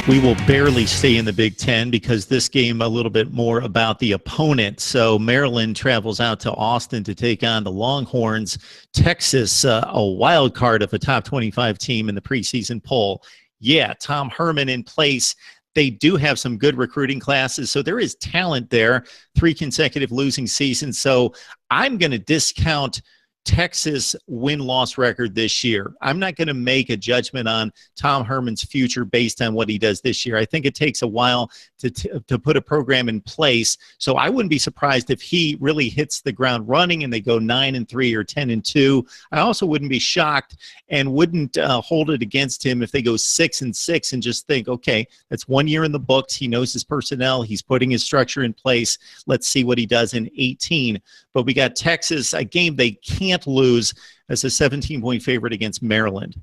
We will barely stay in the Big Ten because this game a little bit more about the opponent. So Maryland travels out to Austin to take on the Longhorns. Texas, a wild card of a top 25 team in the preseason poll. Yeah, Tom Herman in place. They do have some good recruiting classes, so there is talent there. 3 consecutive losing seasons. So I'm going to discount Texas win-loss record this year. I'm not going to make a judgment on Tom Herman's future based on what he does this year. I think it takes a while to put a program in place. So I wouldn't be surprised if he really hits the ground running and they go 9-3 or 10-2. I also wouldn't be shocked and wouldn't hold it against him if they go 6-6 and just think, okay, that's 1 year in the books. He knows his personnel. He's putting his structure in place. Let's see what he does in 18. But we got Texas, a game they can't lose, as a 17-point favorite against Maryland.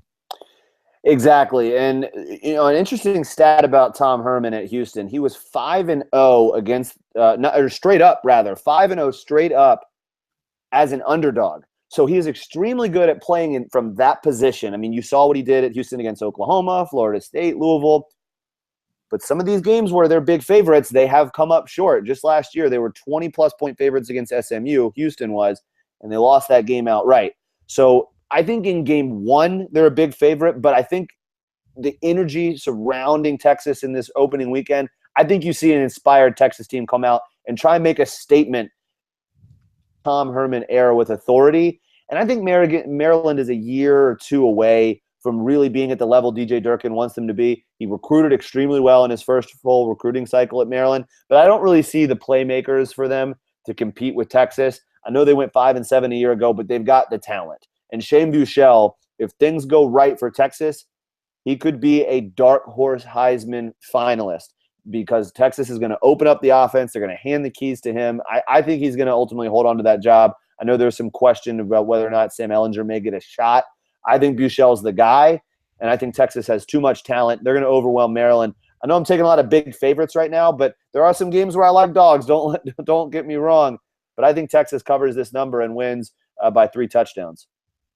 Exactly. And, you know, an interesting stat about Tom Herman at Houston, he was 5-0 against, straight up, 5-0 straight up as an underdog. So he is extremely good at playing from that position. I mean, you saw what he did at Houston against Oklahoma, Florida State, Louisville. But some of these games where they're big favorites, they have come up short. Just last year, they were 20-plus point favorites against SMU, Houston was, and they lost that game outright. So I think in game 1, they're a big favorite, but I think the energy surrounding Texas in this opening weekend, I think you see an inspired Texas team come out and try and make a statement, Tom Herman era with authority. And I think Maryland is a year or 2 away from really being at the level DJ Durkin wants them to be. He recruited extremely well in his first full recruiting cycle at Maryland, but I don't really see the playmakers for them to compete with Texas. I know they went 5-7 a year ago, but they've got the talent. And Shane Buechele, if things go right for Texas, he could be a dark horse Heisman finalist because Texas is going to open up the offense. They're going to hand the keys to him. I think he's going to ultimately hold on to that job. I know there's some question about whether or not Sam Ehlinger may get a shot. I think Buechele's the guy, and I think Texas has too much talent. They're going to overwhelm Maryland. I know I'm taking a lot of big favorites right now, but there are some games where I like dogs. Don't get me wrong. But I think Texas covers this number and wins by 3 touchdowns.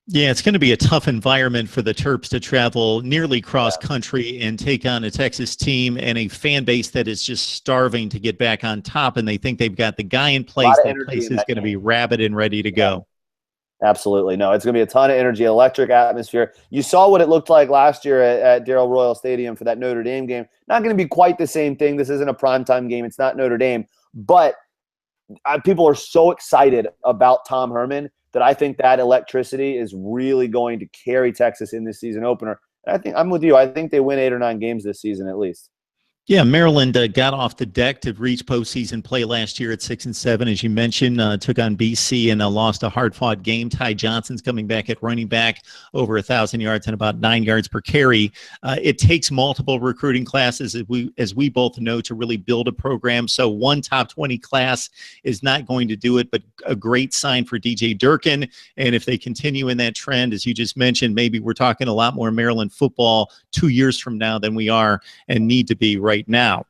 Yeah, it's going to be a tough environment for the Terps to travel nearly cross-country and take on a Texas team and a fan base that is just starving to get back on top, and they think they've got the guy in place. That place is going to be rabid and ready to go. Absolutely. No, it's going to be a ton of energy, electric atmosphere. You saw what it looked like last year at Darrell Royal Stadium for that Notre Dame game. Not going to be quite the same thing. This isn't a primetime game. It's not Notre Dame. But people are so excited about Tom Herman that I think that electricity is really going to carry Texas in this season opener. And I think I'm with you. I think they win 8 or 9 games this season at least. Yeah, Maryland got off the deck to reach postseason play last year at 6-7, as you mentioned. Took on BC and lost a hard-fought game. Ty Johnson's coming back at running back, over 1,000 yards and about 9 yards per carry. It takes multiple recruiting classes, as we both know, to really build a program. So one top 20 class is not going to do it, but a great sign for DJ Durkin. And if they continue in that trend, as you just mentioned, maybe we're talking a lot more Maryland football 2 years from now than we are and need to be right now.